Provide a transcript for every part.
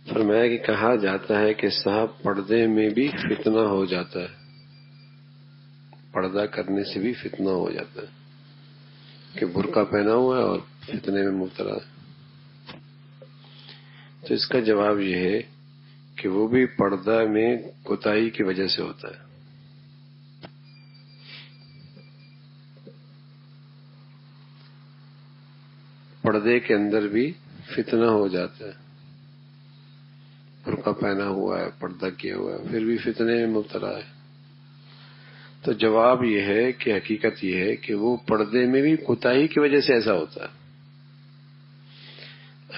فرمایا کہ کہا جاتا ہے کہ صاحب پردے میں بھی فتنہ ہو جاتا ہے، پردہ کرنے سے بھی فتنہ ہو جاتا ہے کہ برقع پہنا ہوا ہے اور فتنے میں مبتلا ہے۔ تو اس کا جواب یہ ہے کہ وہ بھی پردہ میں کوتاہی کی وجہ سے ہوتا ہے۔ پردے کے اندر بھی فتنہ ہو جاتا ہے، برقع پہنا ہوا ہے، پردہ کیا ہوا ہے، پھر بھی فتنے میں مبتلا ہے۔ تو جواب یہ ہے کہ حقیقت یہ ہے کہ وہ پردے میں بھی کوتاہی کی وجہ سے ایسا ہوتا ہے۔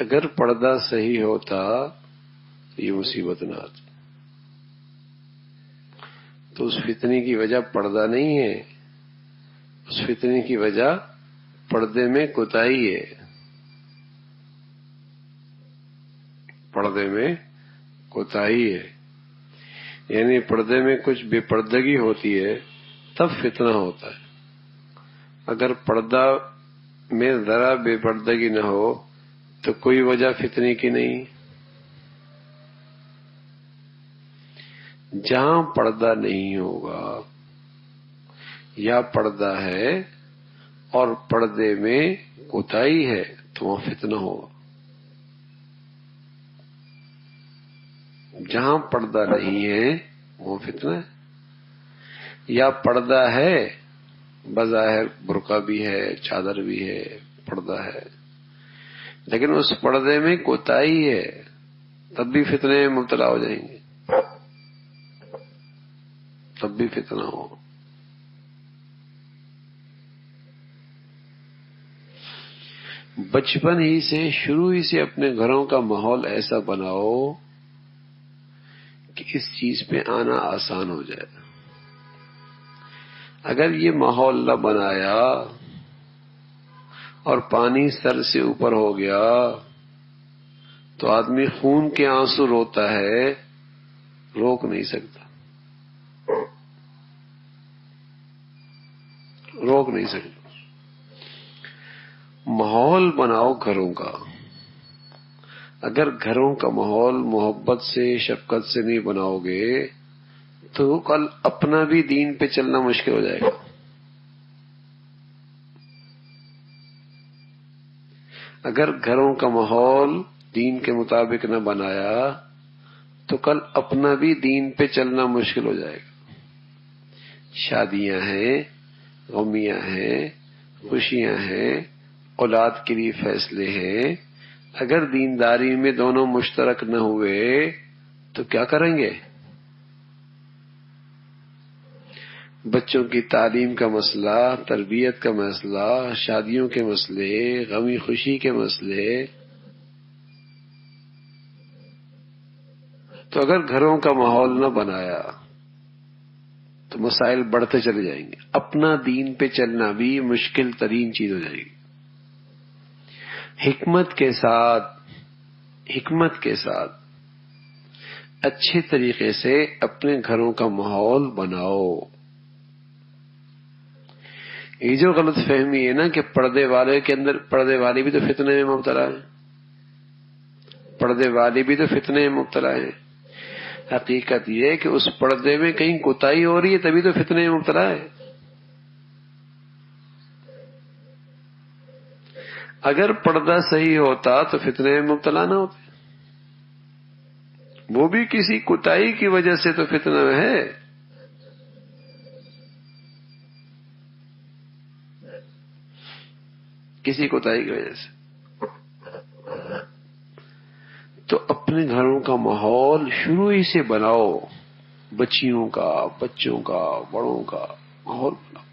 اگر پردہ صحیح ہوتا تو یہ مصیبت نہ آتی۔ تو اس فتنے کی وجہ پردہ نہیں ہے، اس فتنے کی وجہ پردے میں کوتاہی ہے، پردے میں کوتاہی ہے۔ یعنی پردے میں کچھ بے پردگی ہوتی ہے تب فتنہ ہوتا ہے۔ اگر پردہ میں ذرا بے پردگی نہ ہو تو کوئی وجہ فتنے کی نہیں۔ جہاں پردہ نہیں ہوگا یا پردہ ہے اور پردے میں کوتاہی ہے تو وہاں فتنہ ہوگا۔ جہاں پردہ نہیں ہے وہ فتنہ ہے، یا پردہ ہے بظاہر برقع بھی ہے، چادر بھی ہے، پردہ ہے، لیکن اس پردے میں کوتاہی ہے تب بھی فتنے میں مبتلا ہو جائیں گے، تب بھی فتنہ ہو۔ بچپن ہی سے، شروع ہی سے اپنے گھروں کا ماحول ایسا بناؤ کہ اس چیز پہ آنا آسان ہو جائے۔ اگر یہ ماحول نہ بنایا اور پانی سر سے اوپر ہو گیا تو آدمی خون کے آنسو روتا ہے، روک نہیں سکتا، روک نہیں سکتا۔ ماحول بناؤ گھروں کا۔ اگر گھروں کا ماحول محبت سے، شفقت سے نہیں بناؤ گے تو کل اپنا بھی دین پہ چلنا مشکل ہو جائے گا۔ اگر گھروں کا ماحول دین کے مطابق نہ بنایا تو کل اپنا بھی دین پہ چلنا مشکل ہو جائے گا۔ شادیاں ہیں، غمیاں ہیں، خوشیاں ہیں، اولاد کے لیے فیصلے ہیں، اگر دینداری میں دونوں مشترک نہ ہوئے تو کیا کریں گے؟ بچوں کی تعلیم کا مسئلہ، تربیت کا مسئلہ، شادیوں کے مسئلے، غمی خوشی کے مسئلے، تو اگر گھروں کا ماحول نہ بنایا تو مسائل بڑھتے چلے جائیں گے، اپنا دین پہ چلنا بھی مشکل ترین چیز ہو جائے گی۔ حکمت کے ساتھ اچھے طریقے سے اپنے گھروں کا ماحول بناؤ۔ یہ جو غلط فہمی ہے نا کہ پردے والے کے اندر، پردے والی بھی تو فتنے میں مبتلا ہے، پردے والی بھی تو فتنے میں مبتلا ہے۔ حقیقت یہ ہے کہ اس پردے میں کہیں کوتاہی ہو رہی ہے تبھی تو فتنے میں مبتلا ہے۔ اگر پردہ صحیح ہوتا تو فتنے میں مبتلا نہ ہوتے، وہ بھی کسی کوتاہی کی وجہ سے تو فتنہ میں ہے۔ کسی کوتاہی کی وجہ سے تو اپنے گھروں کا ماحول شروع ہی سے بناؤ، بچیوں کا، بچوں کا، بڑوں کا ماحول بناؤ،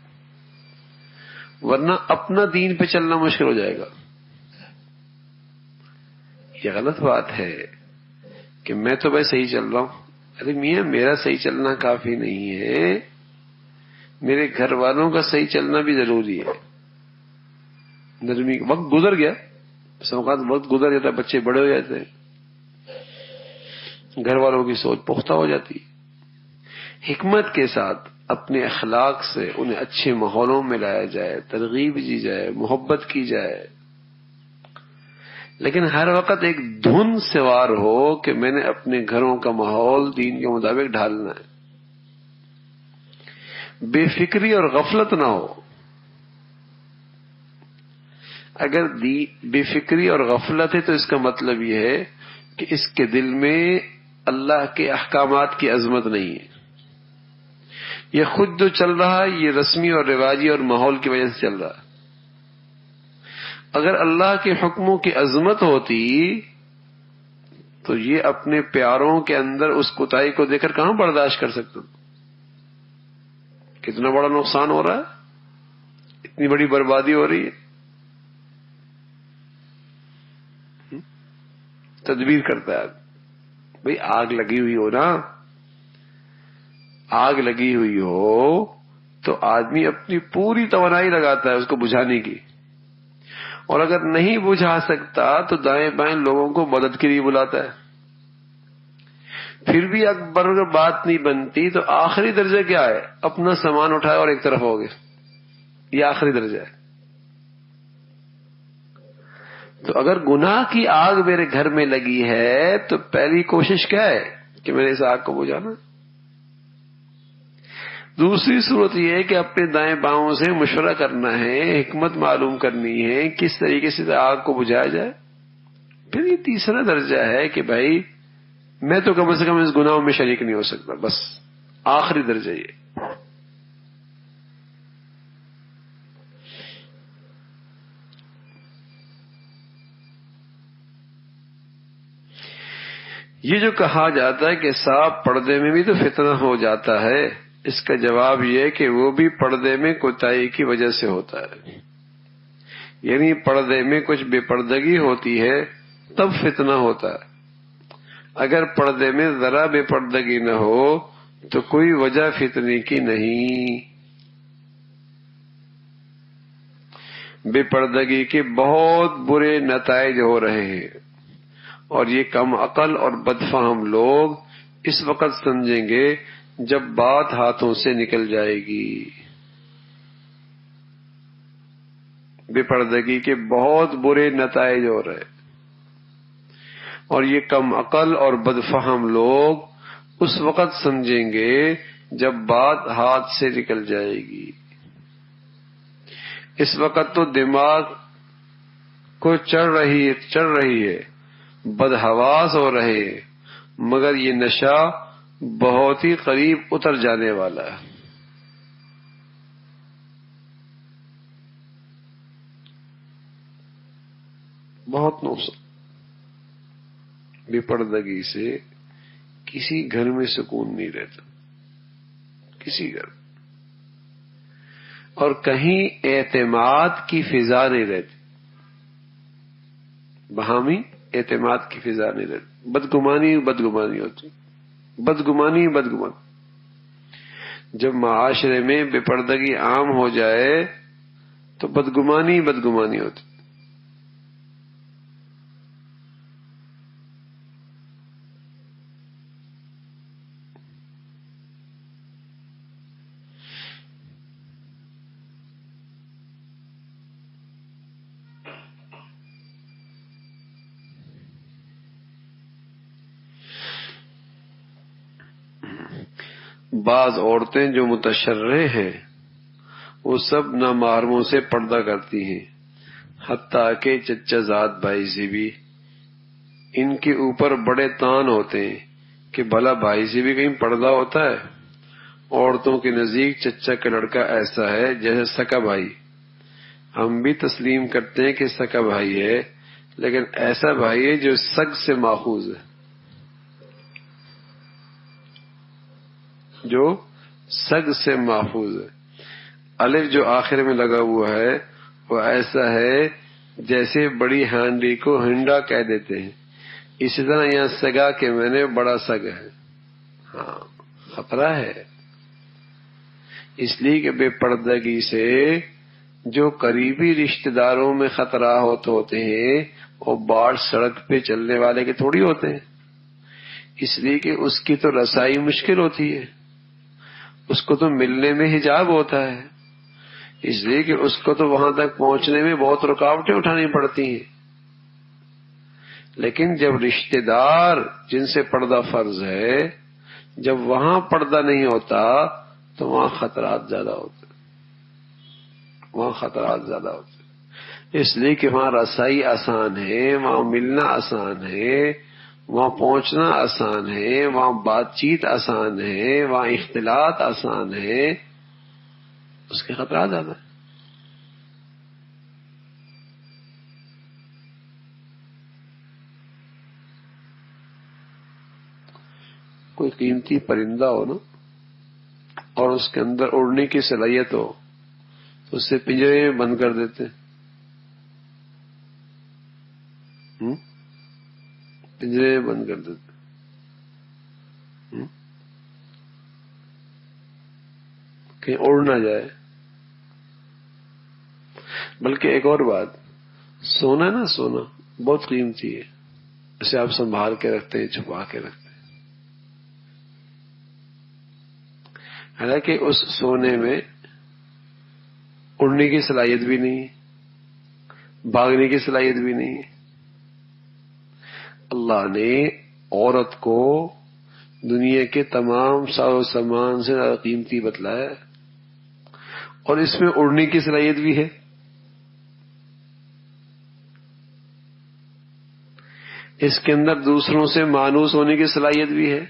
ورنہ اپنا دین پہ چلنا مشکل ہو جائے گا۔ یہ غلط بات ہے کہ میں تو بھائی صحیح چل رہا ہوں۔ ارے میاں، میرا صحیح چلنا کافی نہیں ہے، میرے گھر والوں کا صحیح چلنا بھی ضروری ہے۔ نرمی، وقت گزر گیا، اوقات وقت گزر جاتا ہے، بچے بڑے ہو جاتے ہیں، گھر والوں کی سوچ پختہ ہو جاتی ہے۔ حکمت کے ساتھ اپنے اخلاق سے انہیں اچھے ماحولوں میں لایا جائے، ترغیب دی جائے، محبت کی جائے، لیکن ہر وقت ایک دھن سوار ہو کہ میں نے اپنے گھروں کا ماحول دین کے مطابق ڈھالنا ہے. بے فکری اور غفلت نہ ہو. اگر بے فکری اور غفلت ہے تو اس کا مطلب یہ ہے کہ اس کے دل میں اللہ کے احکامات کی عظمت نہیں ہے. یہ خود جو چل رہا ہے یہ رسمی اور رواجی اور ماحول کی وجہ سے چل رہا ہے. اگر اللہ کے حکموں کی عظمت ہوتی تو یہ اپنے پیاروں کے اندر اس کوتاہی کو دیکھ کر کہاں برداشت کر سکتا. کتنا بڑا نقصان ہو رہا ہے، اتنی بڑی بربادی ہو رہی ہے. تدبیر کرتا ہے بھئی، آگ لگی ہوئی ہو نا، آگ لگی ہوئی ہو تو آدمی اپنی پوری توانائی لگاتا ہے اس کو بجھانے کی، اور اگر نہیں بجھا سکتا تو دائیں بائیں لوگوں کو مدد کے لیے بلاتا ہے. پھر بھی اگر بات نہیں بنتی تو آخری درجہ کیا ہے؟ اپنا سامان اٹھائے اور ایک طرف ہو گئے. یہ آخری درجہ ہے. تو اگر گناہ کی آگ میرے گھر میں لگی ہے تو پہلی کوشش کیا ہے کہ میں نے اس آگ کو بجھانا. دوسری صورت یہ ہے کہ اپنے دائیں باؤں سے مشورہ کرنا ہے، حکمت معلوم کرنی ہے کس طریقے سے آگ کو بجھایا جائے. پھر یہ تیسرا درجہ ہے کہ بھائی میں تو کم سے کم اس گناہوں میں شریک نہیں ہو سکتا. بس آخری درجہ یہ جو کہا جاتا ہے کہ سانپ پردے میں بھی تو فتنہ ہو جاتا ہے، اس کا جواب یہ ہے کہ وہ بھی پردے میں کوتاہی کی وجہ سے ہوتا ہے. یعنی پردے میں کچھ بے پردگی ہوتی ہے تب فتنہ ہوتا ہے. اگر پردے میں ذرا بے پردگی نہ ہو تو کوئی وجہ فتنے کی نہیں. بے پردگی کے بہت برے نتائج ہو رہے ہیں، اور یہ کم عقل اور بدفہم لوگ اس وقت سمجھیں گے جب بات ہاتھوں سے نکل جائے گی. بے پردگی کے بہت برے نتائج ہو رہے، اور یہ کم عقل اور بدفہم لوگ اس وقت سمجھیں گے جب بات ہاتھ سے نکل جائے گی. اس وقت تو دماغ کو چڑھ رہی ہے، بدحواس ہو رہے ہیں، مگر یہ نشہ بہت ہی قریب اتر جانے والا ہے. بہت نقصان. بے پردگی سے کسی گھر میں سکون نہیں رہتا، کسی گھر، اور کہیں اعتماد کی فضا نہیں رہتی. باہمی اعتماد کی فضا نہیں رہتی. بدگمانی ہوتی، بدگمانی. جب معاشرے میں بے پردگی عام ہو جائے تو بدگمانی ہوتی. بعض عورتیں جو متشرع ہیں وہ سب نامحرموں سے پردہ کرتی ہیں، حتیٰ کہ چچا زاد بھائی سے بھی. ان کے اوپر بڑے تان ہوتے ہیں کہ بھلا بھائی سے بھی کہیں پردہ ہوتا ہے. عورتوں کے نزدیک چچا کا لڑکا ایسا ہے جیسے سکا بھائی. ہم بھی تسلیم کرتے ہیں کہ سکا بھائی ہے، لیکن ایسا بھائی ہے جو سگ سے ماخوذ ہے، جو سگ سے محفوظ ہے. الف جو آخر میں لگا ہوا ہے وہ ایسا ہے جیسے بڑی ہانڈی کو ہنڈا کہہ دیتے ہیں، اسی طرح یہاں سگا کے میں نے بڑا سگ ہے. ہاں خطرہ ہے، اس لیے کہ بے پردگی سے جو قریبی رشتہ داروں میں خطرہ ہوتے ہیں وہ باہر سڑک پہ چلنے والے کے تھوڑی ہوتے ہیں. اس لیے کہ اس کی تو رسائی مشکل ہوتی ہے، اس کو تو ملنے میں حجاب ہوتا ہے، اس لیے کہ اس کو تو وہاں تک پہنچنے میں بہت رکاوٹیں اٹھانی پڑتی ہیں. لیکن جب رشتہ دار جن سے پردہ فرض ہے، جب وہاں پردہ نہیں ہوتا تو وہاں خطرات زیادہ ہوتے، وہاں خطرات زیادہ ہوتے، اس لیے کہ وہاں رسائی آسان ہے، وہاں ملنا آسان ہے، وہاں پہنچنا آسان ہے، وہاں بات چیت آسان ہے، وہاں اختلاط آسان ہے، اس کے خطرات زیادہ ہیں۔ کوئی قیمتی پرندہ ہو نا اور اس کے اندر اڑنے کی صلاحیت ہو تو اسے پنجرے میں بند کر دیتے، پنجرے میں بند کر دیتے، کہیں اڑ نہ جائے۔ بلکہ ایک اور بات، سونا نا، سونا بہت قیمتی ہے، اسے آپ سنبھال کے رکھتے ہیں، چھپا کے رکھتے ہیں، حالانکہ اس سونے میں اڑنے کی صلاحیت بھی نہیں، بھاگنے کی صلاحیت بھی نہیں۔ اللہ نے عورت کو دنیا کے تمام ساز و سامان سے زیادہ قیمتی بتلایا ہے، اور اس میں اڑنے کی صلاحیت بھی ہے۔ اس کے اندر دوسروں سے مانوس ہونے کی صلاحیت بھی ہے۔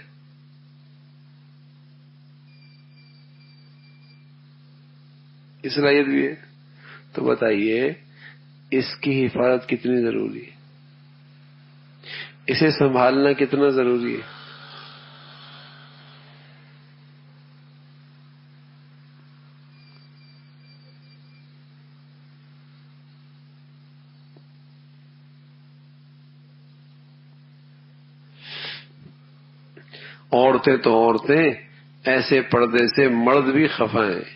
اس صلاحیت بھی ہے، تو بتائیے اس کی حفاظت کتنی ضروری ہے، اسے سنبھالنا کتنا ضروری ہے۔ عورتیں تو عورتیں، ایسے پردے سے مرد بھی خفا ہیں۔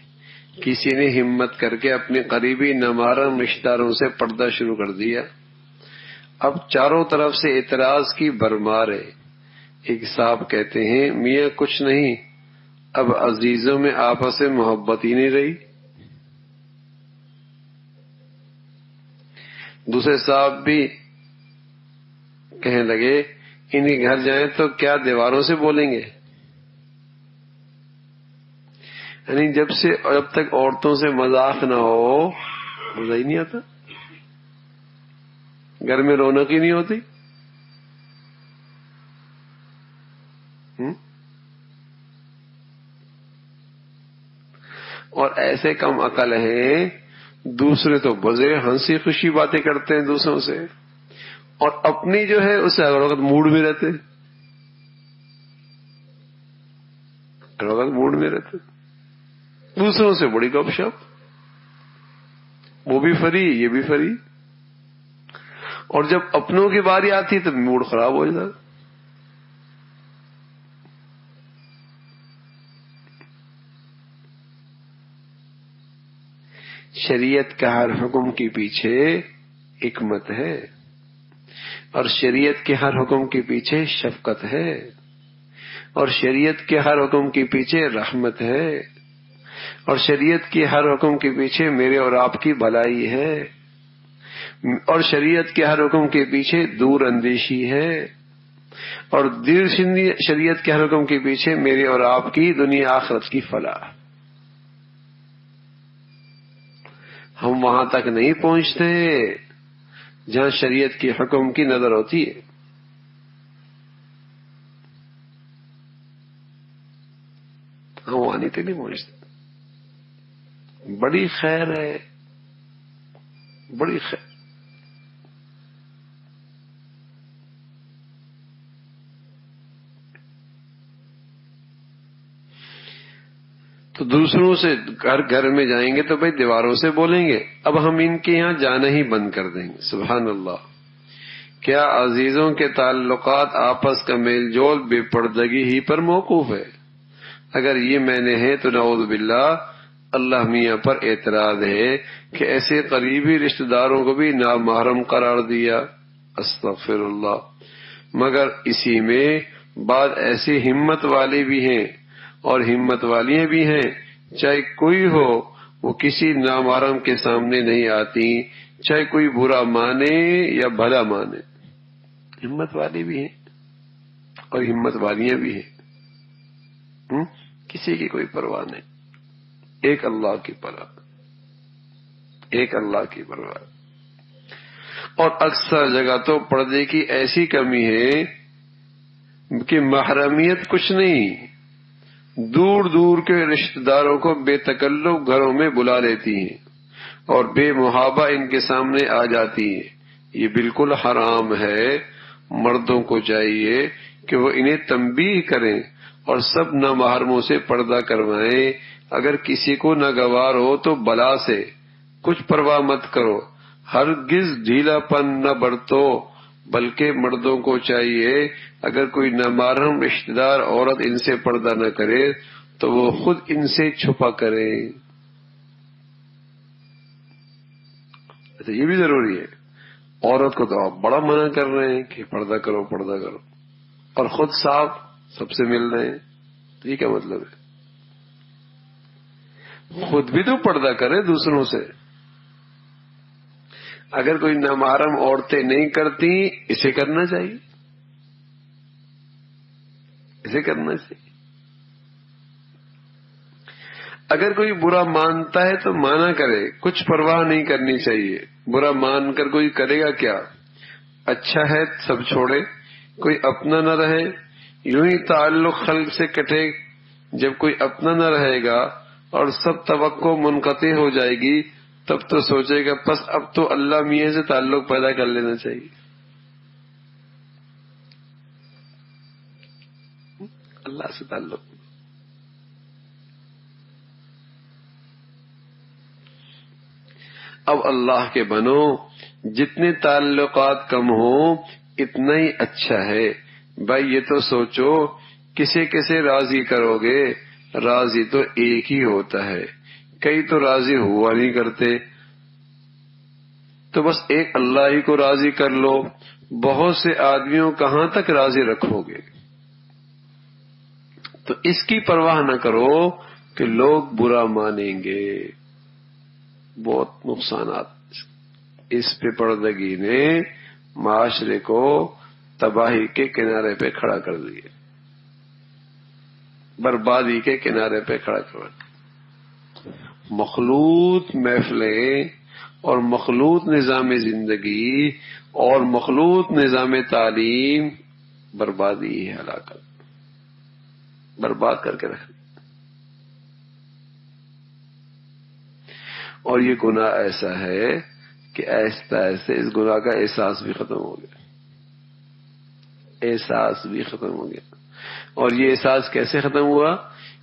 کسی نے ہمت کر کے اپنے قریبی نامحرم رشتہ داروں سے پردہ شروع کر دیا، اب چاروں طرف سے اعتراض کی بھرمار ہے۔ ایک صاحب کہتے ہیں میاں کچھ نہیں، اب عزیزوں میں آپس میں محبت ہی نہیں رہی۔ دوسرے صاحب بھی کہنے لگے ان کے گھر جائیں تو کیا دیواروں سے بولیں گے؟ یعنی جب تک عورتوں سے مذاق نہ ہو مزہ ہی نہیں آتا، گھر میں رونق ہی نہیں ہوتی۔ اور ایسے کم عقل ہیں، دوسرے تو بڑے ہنسی خوشی باتیں کرتے ہیں دوسروں سے، اور اپنی جو ہے اسے ہر وقت موڈ میں رہتے، ہر وقت موڈ میں رہتے، دوسروں سے بڑی گپ شپ، وہ بھی فری یہ بھی فری، اور جب اپنوں کی باری آتی تو موڈ خراب ہو جاتا۔ شریعت کا ہر حکم کے پیچھے حکمت ہے، اور شریعت کے ہر حکم کے پیچھے شفقت ہے، اور شریعت کے ہر حکم کے پیچھے رحمت ہے، اور شریعت کے ہر حکم کے پیچھے میرے اور آپ کی بھلائی ہے، اور شریعت کے ہر حکم کے پیچھے دور اندیشی ہے، اور شریعت کے ہر حکم کے پیچھے میرے اور آپ کی دنیا آخرت کی فلاح۔ ہم وہاں تک نہیں پہنچتے جہاں شریعت کی حکم کی نظر ہوتی ہے، ہم وہاں تک نہیں پہنچتے۔ بڑی خیر ہے، بڑی خیر۔ تو دوسروں سے گھر میں جائیں گے تو بھائی دیواروں سے بولیں گے، اب ہم ان کے یہاں جانا ہی بند کر دیں گے۔ سبحان اللہ! کیا عزیزوں کے تعلقات آپس کا میل جول بے پردگی ہی پر موقوف ہے؟ اگر یہ معنی ہے تو نعوذ باللہ اللہ میاں پر اعتراض ہے کہ ایسے قریبی رشتہ داروں کو بھی نامحرم قرار دیا۔ استغفر اللہ! مگر اسی میں بعض ایسی ہمت والے بھی ہیں اور ہمت والیاں بھی ہیں، چاہے کوئی ہو وہ کسی نامحرم کے سامنے نہیں آتی، چاہے کوئی برا مانے یا بھلا مانے۔ ہمت والی بھی ہیں اور ہمت والیاں بھی ہیں، کسی کی کوئی پرواہ نہیں، ایک اللہ کی پرواہ، ایک اللہ کی پرواہ۔ اور اکثر جگہ تو پردے کی ایسی کمی ہے کہ محرمیت کچھ نہیں، دور دور کے رشتہ داروں کو بے تکلف گھروں میں بلا لیتی ہیں اور بے محابہ ان کے سامنے آ جاتی ہیں۔ یہ بالکل حرام ہے۔ مردوں کو چاہیے کہ وہ انہیں تنبیہ کریں اور سب نامحرموں سے پردہ کروائیں۔ اگر کسی کو ناگوار ہو تو بلا سے کچھ پرواہ مت کرو، ہرگز ڈھیلا پن نہ برتو، بلکہ مردوں کو چاہیے اگر کوئی نامحرم رشتہ دار عورت ان سے پردہ نہ کرے تو وہ خود ان سے چھپا کرے۔ یہ بھی ضروری ہے، عورت کو تو آپ بڑا منع کر رہے ہیں کہ پردہ کرو پردہ کرو، اور خود صاحب سب سے مل رہے ہیں، تو یہ کیا مطلب ہے؟ خود بھی تو پردہ کرے دوسروں سے۔ اگر کوئی نامحرم عورتیں نہیں کرتی، اسے کرنا چاہیے، اسے کرنا چاہیے۔ اگر کوئی برا مانتا ہے تو مانا کرے، کچھ پرواہ نہیں کرنی چاہیے۔ برا مان کر کوئی کرے گا کیا؟ اچھا ہے سب چھوڑے، کوئی اپنا نہ رہے، یوں ہی تعلق خلق سے کٹے۔ جب کوئی اپنا نہ رہے گا اور سب توقع منقطع ہو جائے گی، تب تو سوچے گا بس اب تو اللہ میاں سے تعلق پیدا کر لینا چاہیے۔ اللہ سے تعلق، اب اللہ کے بنو، جتنے تعلقات کم ہوں اتنا ہی اچھا ہے۔ بھائی یہ تو سوچو کسے کسے راضی کرو گے؟ راضی تو ایک ہی ہوتا ہے، کئی تو راضی ہوا نہیں کرتے، تو بس ایک اللہ ہی کو راضی کر لو۔ بہت سے آدمیوں کہاں تک راضی رکھو گے؟ تو اس کی پرواہ نہ کرو کہ لوگ برا مانیں گے۔ بہت نقصانات اس پہ پردگی نے معاشرے کو تباہی کے کنارے پہ کھڑا کر دیے، بربادی کے کنارے پہ کھڑا کر دیا۔ مخلوط محفلیں اور مخلوط نظام زندگی اور مخلوط نظام تعلیم بربادی ہے، ہلاکت، برباد کر کے رکھ دیا۔ اور یہ گناہ ایسا ہے کہ آہستہ آہستہ اس گناہ کا احساس بھی ختم ہو گیا، احساس بھی ختم ہو گیا۔ اور یہ احساس کیسے ختم ہوا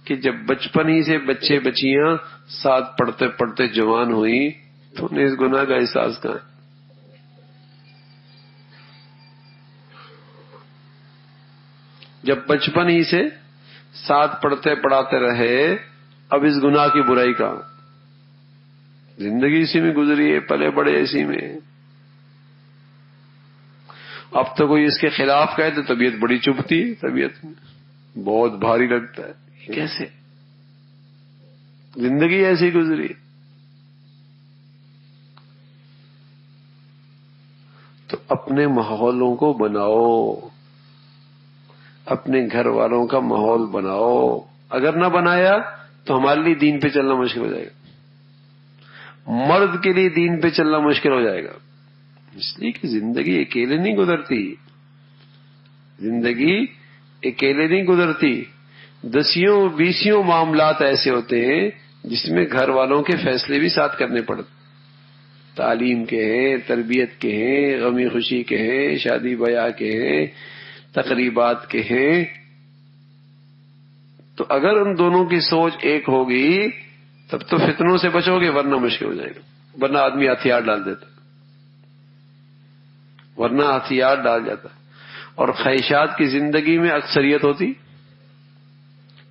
کہ جب بچپن ہی سے بچے بچیاں ساتھ پڑھتے پڑھتے جوان ہوئی تو انہیں اس گناہ کا احساس کہاں ہے؟ جب بچپن ہی سے ساتھ پڑھتے پڑھاتے رہے، اب اس گناہ کی برائی کہاں؟ زندگی اسی میں گزری ہے، پلے بڑے اسی میں۔ اب تو کوئی اس کے خلاف کہے تو طبیعت بڑی چبھتی ہے، طبیعت میں بہت بھاری لگتا ہے۔ یہ کیسے؟ زندگی ایسی گزری۔ تو اپنے ماحولوں کو بناؤ، اپنے گھر والوں کا ماحول بناؤ۔ اگر نہ بنایا تو ہمارے لیے دین پہ چلنا مشکل ہو جائے گا، مرد کے لیے دین پہ چلنا مشکل ہو جائے گا۔ اس لیے کہ زندگی اکیلے نہیں گزرتی، زندگی اکیلے نہیں گزرتی۔ 10-20 معاملات ایسے ہوتے ہیں جس میں گھر والوں کے فیصلے بھی ساتھ کرنے پڑتے، تعلیم کے ہیں، تربیت کے ہیں، غمی خوشی کے ہیں، شادی بیاہ کے ہیں، تقریبات کے ہیں۔ تو اگر ان دونوں کی سوچ ایک ہوگی تب تو فتنوں سے بچو گے، ورنہ مشکل ہو جائے گا۔ ورنہ آدمی ہتھیار ڈال دیتا، ورنہ ہتھیار ڈال جاتا۔ اور خواہشات کی زندگی میں اکثریت ہوتی،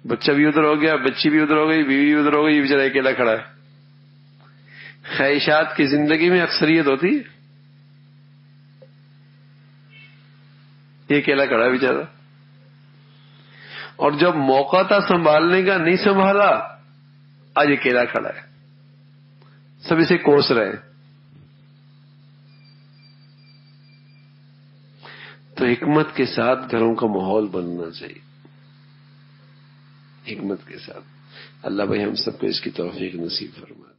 بچہ بھی ادھر ہو گیا، بچی بھی ادھر ہو گئی، بیوی بھی ادھر ہو گئی، یہ بیچارہ اکیلا کھڑا ہے۔ خواہشات کی زندگی میں اکثریت ہوتی، یہ اکیلا کھڑا ہے بیچارہ۔ اور جب موقع تھا سنبھالنے کا نہیں سنبھالا، آج اکیلا کھڑا ہے، سب اسے کوس رہے ہیں۔ تو تو حکمت کے ساتھ گھروں کا ماحول بننا چاہیے، حکمت کے ساتھ۔ اللہ بھائی ہم سب کو اس کی توفیق نصیب فرمائے۔